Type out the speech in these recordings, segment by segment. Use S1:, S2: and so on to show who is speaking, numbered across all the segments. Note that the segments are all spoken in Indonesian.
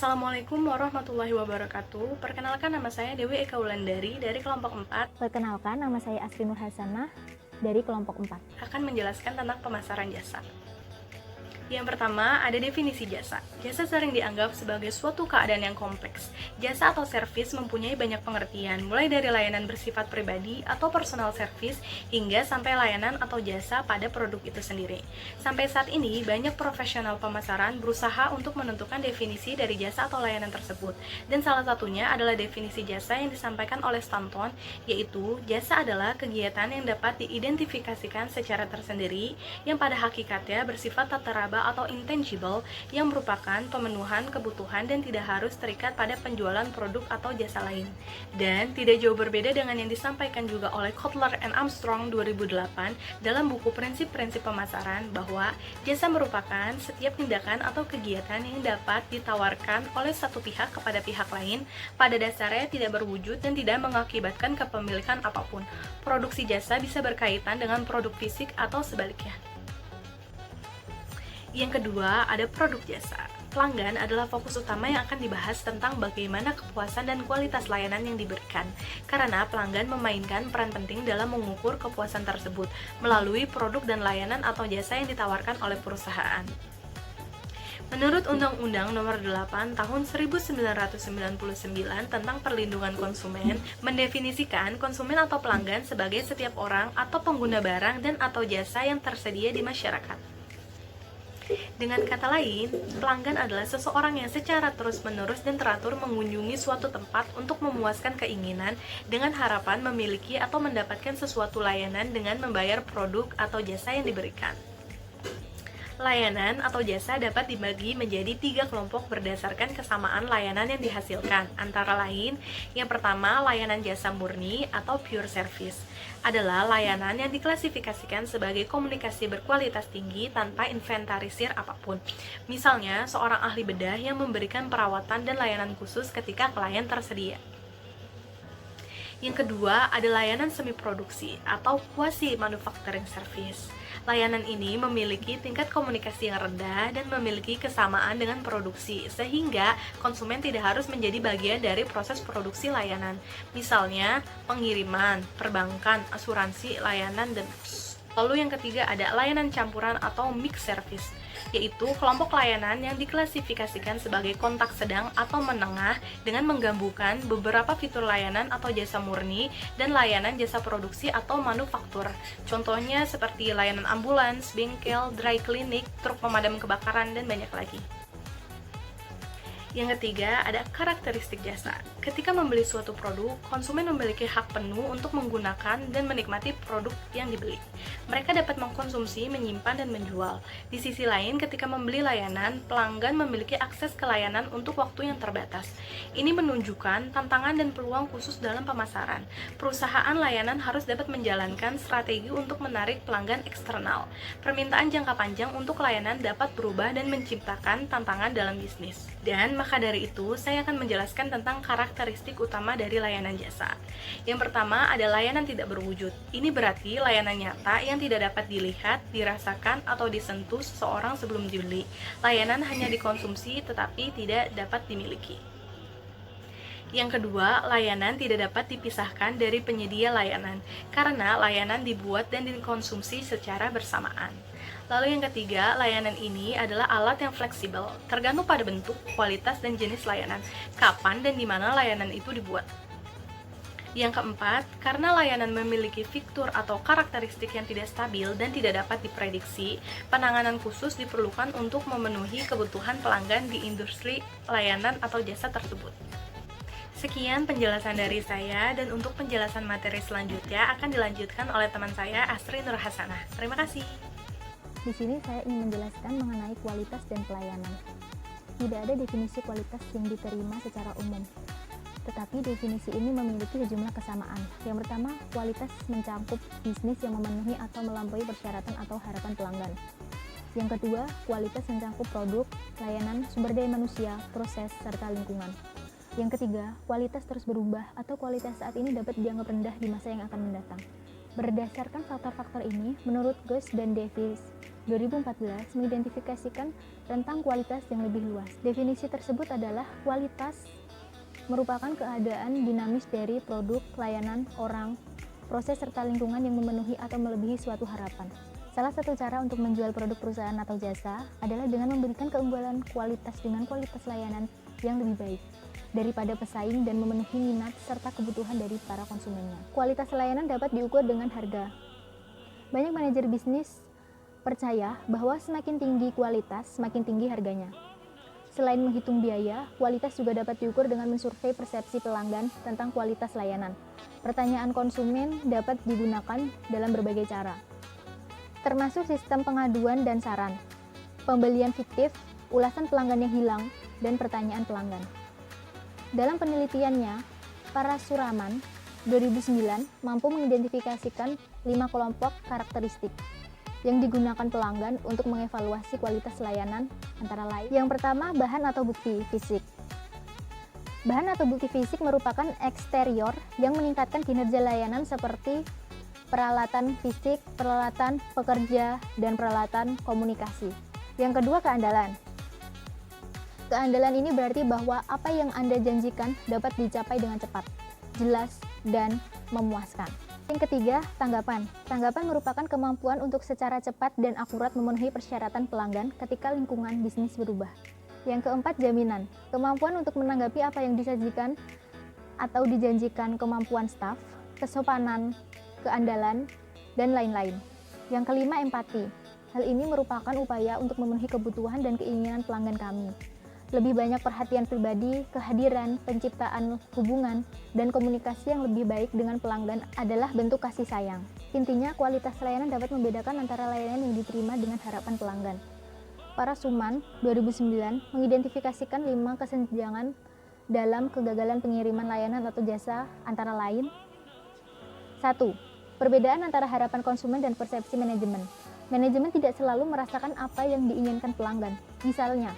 S1: Assalamualaikum warahmatullahi wabarakatuh. Perkenalkan, nama saya Dewi Eka Wulandari dari kelompok 4.
S2: Perkenalkan, nama saya Asri Nur Hasanah dari kelompok 4.
S1: Akan menjelaskan tentang pemasaran jasa. Yang pertama, ada definisi jasa. Jasa sering dianggap sebagai suatu keadaan yang kompleks. Jasa atau servis mempunyai banyak pengertian, mulai dari layanan bersifat pribadi atau personal service, hingga sampai layanan atau jasa pada produk itu sendiri. Sampai saat ini, banyak profesional pemasaran berusaha untuk menentukan definisi dari jasa atau layanan tersebut. Dan salah satunya adalah definisi jasa yang disampaikan oleh Stanton, yaitu jasa adalah kegiatan yang dapat diidentifikasikan secara tersendiri, yang pada hakikatnya bersifat tak teraba atau intangible, yang merupakan pemenuhan kebutuhan dan tidak harus terikat pada penjualan produk atau jasa lain. Dan tidak jauh berbeda dengan yang disampaikan juga oleh Kotler and Armstrong 2008 dalam buku Prinsip-Prinsip Pemasaran, bahwa jasa merupakan setiap tindakan atau kegiatan yang dapat ditawarkan oleh satu pihak kepada pihak lain, pada dasarnya tidak berwujud dan tidak mengakibatkan kepemilikan apapun. Produksi jasa bisa berkaitan dengan produk fisik atau sebaliknya. Yang kedua, ada produk jasa. Pelanggan adalah fokus utama yang akan dibahas tentang bagaimana kepuasan dan kualitas layanan yang diberikan, karena pelanggan memainkan peran penting dalam mengukur kepuasan tersebut melalui produk dan layanan atau jasa yang ditawarkan oleh perusahaan. Menurut Undang-Undang Nomor 8 Tahun 1999 tentang Perlindungan Konsumen, mendefinisikan konsumen atau pelanggan sebagai setiap orang atau pengguna barang dan atau jasa yang tersedia di masyarakat. Dengan kata lain, pelanggan adalah seseorang yang secara terus-menerus dan teratur mengunjungi suatu tempat untuk memuaskan keinginan dengan harapan memiliki atau mendapatkan sesuatu layanan dengan membayar produk atau jasa yang diberikan. Layanan atau jasa dapat dibagi menjadi 3 kelompok berdasarkan kesamaan layanan yang dihasilkan. Antara lain, yang pertama, layanan jasa murni atau pure service adalah layanan yang diklasifikasikan sebagai komunikasi berkualitas tinggi tanpa inventarisir apapun. Misalnya, seorang ahli bedah yang memberikan perawatan dan layanan khusus ketika klien tersedia. Yang kedua, ada layanan semi produksi atau quasi manufacturing service. Layanan ini memiliki tingkat komunikasi yang rendah dan memiliki kesamaan dengan produksi, sehingga konsumen tidak harus menjadi bagian dari proses produksi layanan. Misalnya, pengiriman, perbankan, asuransi, layanan, dan lalu yang ketiga ada layanan campuran atau mix service, yaitu kelompok layanan yang diklasifikasikan sebagai kontak sedang atau menengah dengan menggabungkan beberapa fitur layanan atau jasa murni dan layanan jasa produksi atau manufaktur. Contohnya seperti layanan ambulans, bengkel, dry clinic, truk pemadam kebakaran, dan banyak lagi. Yang ketiga, ada karakteristik jasa. Ketika membeli suatu produk, konsumen memiliki hak penuh untuk menggunakan dan menikmati produk yang dibeli. Mereka dapat mengkonsumsi, menyimpan, dan menjual. Di sisi lain, ketika membeli layanan, pelanggan memiliki akses ke layanan untuk waktu yang terbatas. Ini menunjukkan tantangan dan peluang khusus dalam pemasaran. Perusahaan layanan harus dapat menjalankan strategi untuk menarik pelanggan eksternal. Permintaan jangka panjang untuk layanan dapat berubah dan menciptakan tantangan dalam bisnis. Dan maka dari itu, saya akan menjelaskan tentang karakteristik utama dari layanan jasa. Yang pertama, ada layanan tidak berwujud. Ini berarti layanan nyata yang tidak dapat dilihat, dirasakan, atau disentuh seseorang sebelum dibeli. Layanan hanya dikonsumsi tetapi tidak dapat dimiliki. Yang kedua, layanan tidak dapat dipisahkan dari penyedia layanan, karena layanan dibuat dan dikonsumsi secara bersamaan. Lalu yang ketiga, layanan ini adalah alat yang fleksibel, tergantung pada bentuk, kualitas, dan jenis layanan, kapan dan di mana layanan itu dibuat. Yang keempat, karena layanan memiliki fitur atau karakteristik yang tidak stabil dan tidak dapat diprediksi, penanganan khusus diperlukan untuk memenuhi kebutuhan pelanggan di industri layanan atau jasa tersebut. Sekian penjelasan dari saya, dan untuk penjelasan materi selanjutnya akan dilanjutkan oleh teman saya, Asri Nur Hasanah. Terima kasih.
S2: Di sini saya ingin menjelaskan mengenai kualitas dan pelayanan. Tidak ada definisi kualitas yang diterima secara umum, tetapi definisi ini memiliki sejumlah kesamaan. Yang pertama, kualitas mencakup bisnis yang memenuhi atau melampaui persyaratan atau harapan pelanggan. Yang kedua, kualitas mencakup produk, layanan, sumber daya manusia, proses, serta lingkungan. Yang ketiga, kualitas terus berubah atau kualitas saat ini dapat dianggap rendah di masa yang akan mendatang. Berdasarkan faktor-faktor ini, menurut Goss dan Davis, 2014 mengidentifikasikan rentang kualitas yang lebih luas. Definisi tersebut adalah kualitas merupakan keadaan dinamis dari produk, layanan, orang, proses serta lingkungan yang memenuhi atau melebihi suatu harapan. Salah satu cara untuk menjual produk perusahaan atau jasa adalah dengan memberikan keunggulan kualitas dengan kualitas layanan yang lebih baik daripada pesaing dan memenuhi minat serta kebutuhan dari para konsumennya. Kualitas layanan dapat diukur dengan harga. Banyak manajer bisnis percaya bahwa semakin tinggi kualitas, semakin tinggi harganya. Selain menghitung biaya, kualitas juga dapat diukur dengan mensurvei persepsi pelanggan tentang kualitas layanan. Pertanyaan konsumen dapat digunakan dalam berbagai cara, termasuk sistem pengaduan dan saran, pembelian fiktif, ulasan pelanggan yang hilang, dan pertanyaan pelanggan. Dalam penelitiannya, Parasuraman 2009 mampu mengidentifikasikan 5 kelompok karakteristik yang digunakan pelanggan untuk mengevaluasi kualitas layanan, antara lain. Yang pertama, bahan atau bukti fisik. Bahan atau bukti fisik merupakan eksterior yang meningkatkan kinerja layanan seperti peralatan fisik, peralatan pekerja, dan peralatan komunikasi. Yang kedua, keandalan. Keandalan ini berarti bahwa apa yang Anda janjikan dapat dicapai dengan cepat, jelas, dan memuaskan. Yang ketiga, tanggapan. Tanggapan merupakan kemampuan untuk secara cepat dan akurat memenuhi persyaratan pelanggan ketika lingkungan bisnis berubah. Yang keempat, jaminan. Kemampuan untuk menanggapi apa yang disajikan atau dijanjikan, kemampuan staf, kesopanan, keandalan, dan lain-lain. Yang kelima, empati. Hal ini merupakan upaya untuk memenuhi kebutuhan dan keinginan pelanggan kami. Lebih banyak perhatian pribadi, kehadiran, penciptaan hubungan, dan komunikasi yang lebih baik dengan pelanggan adalah bentuk kasih sayang. Intinya, kualitas layanan dapat membedakan antara layanan yang diterima dengan harapan pelanggan. Parasuman 2009 mengidentifikasikan 5 kesenjangan dalam kegagalan pengiriman layanan atau jasa, antara lain: 1. Perbedaan antara harapan konsumen dan persepsi manajemen. Manajemen tidak selalu merasakan apa yang diinginkan pelanggan. Misalnya,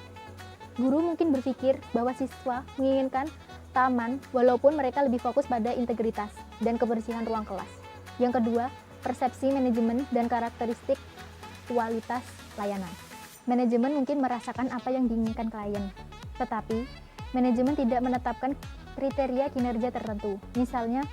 S2: guru mungkin berpikir bahwa siswa menginginkan taman walaupun mereka lebih fokus pada integritas dan kebersihan ruang kelas. Yang kedua, persepsi manajemen dan karakteristik kualitas layanan. Manajemen mungkin merasakan apa yang diinginkan klien, tetapi manajemen tidak menetapkan kriteria kinerja tertentu. Misalnya,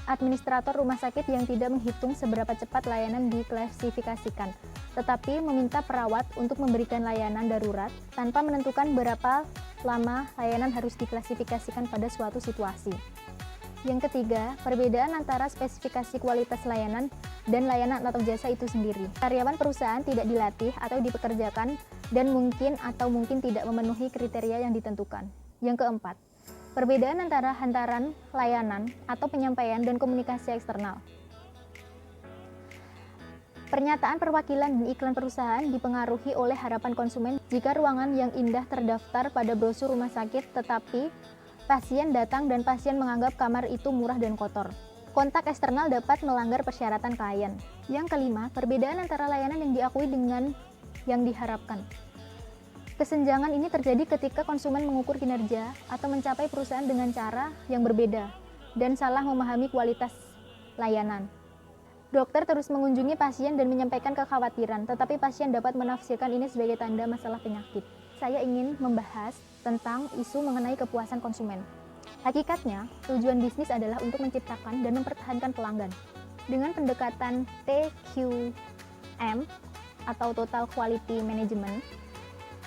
S2: administrator rumah sakit yang tidak menghitung seberapa cepat layanan diklasifikasikan, tetapi meminta perawat untuk memberikan layanan darurat tanpa menentukan berapa lama layanan harus diklasifikasikan pada suatu situasi. Yang ketiga, perbedaan antara spesifikasi kualitas layanan dan layanan atau jasa itu sendiri. Karyawan perusahaan tidak dilatih atau dipekerjakan dan mungkin tidak memenuhi kriteria yang ditentukan. Yang keempat, perbedaan antara hantaran layanan atau penyampaian dan komunikasi eksternal. Pernyataan perwakilan dan iklan perusahaan dipengaruhi oleh harapan konsumen jika ruangan yang indah terdaftar pada brosur rumah sakit, tetapi pasien datang dan pasien menganggap kamar itu murah dan kotor. Kontak eksternal dapat melanggar persyaratan klien. Yang kelima, perbedaan antara layanan yang diakui dengan yang diharapkan. Kesenjangan ini terjadi ketika konsumen mengukur kinerja atau mencapai perusahaan dengan cara yang berbeda dan salah memahami kualitas layanan. Dokter terus mengunjungi pasien dan menyampaikan kekhawatiran, tetapi pasien dapat menafsirkan ini sebagai tanda masalah penyakit. Saya ingin membahas tentang isu mengenai kepuasan konsumen. Hakikatnya, tujuan bisnis adalah untuk menciptakan dan mempertahankan pelanggan. Dengan pendekatan TQM atau Total Quality Management,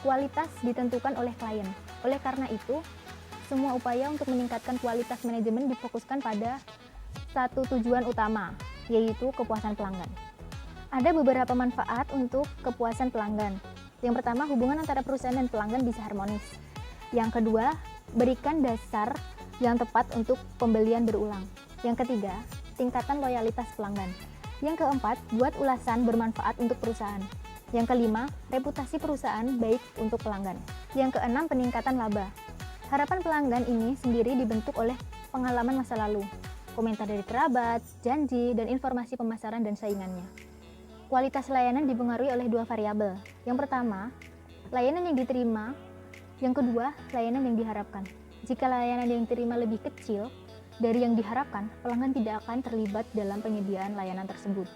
S2: kualitas ditentukan oleh klien. Oleh karena itu, semua upaya untuk meningkatkan kualitas manajemen difokuskan pada satu tujuan utama, yaitu kepuasan pelanggan. Ada beberapa manfaat untuk kepuasan pelanggan. Yang pertama, hubungan antara perusahaan dan pelanggan bisa harmonis. Yang kedua, berikan dasar yang tepat untuk pembelian berulang. Yang ketiga, tingkatkan loyalitas pelanggan. Yang keempat, buat ulasan bermanfaat untuk perusahaan. Yang kelima, reputasi perusahaan baik untuk pelanggan. Yang keenam, peningkatan laba. Harapan pelanggan ini sendiri dibentuk oleh pengalaman masa lalu, komentar dari kerabat, janji, dan informasi pemasaran dan saingannya. Kualitas layanan dipengaruhi oleh 2 variabel. Yang pertama, layanan yang diterima. Yang kedua, layanan yang diharapkan. Jika layanan yang diterima lebih kecil dari yang diharapkan, pelanggan tidak akan terlibat dalam penyediaan layanan tersebut.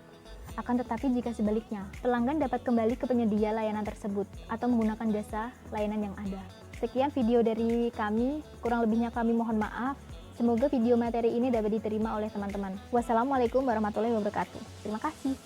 S2: Akan tetapi jika sebaliknya, pelanggan dapat kembali ke penyedia layanan tersebut atau menggunakan jasa layanan yang ada. Sekian video dari kami, kurang lebihnya kami mohon maaf. Semoga video materi ini dapat diterima oleh teman-teman. Wassalamualaikum warahmatullahi wabarakatuh. Terima kasih.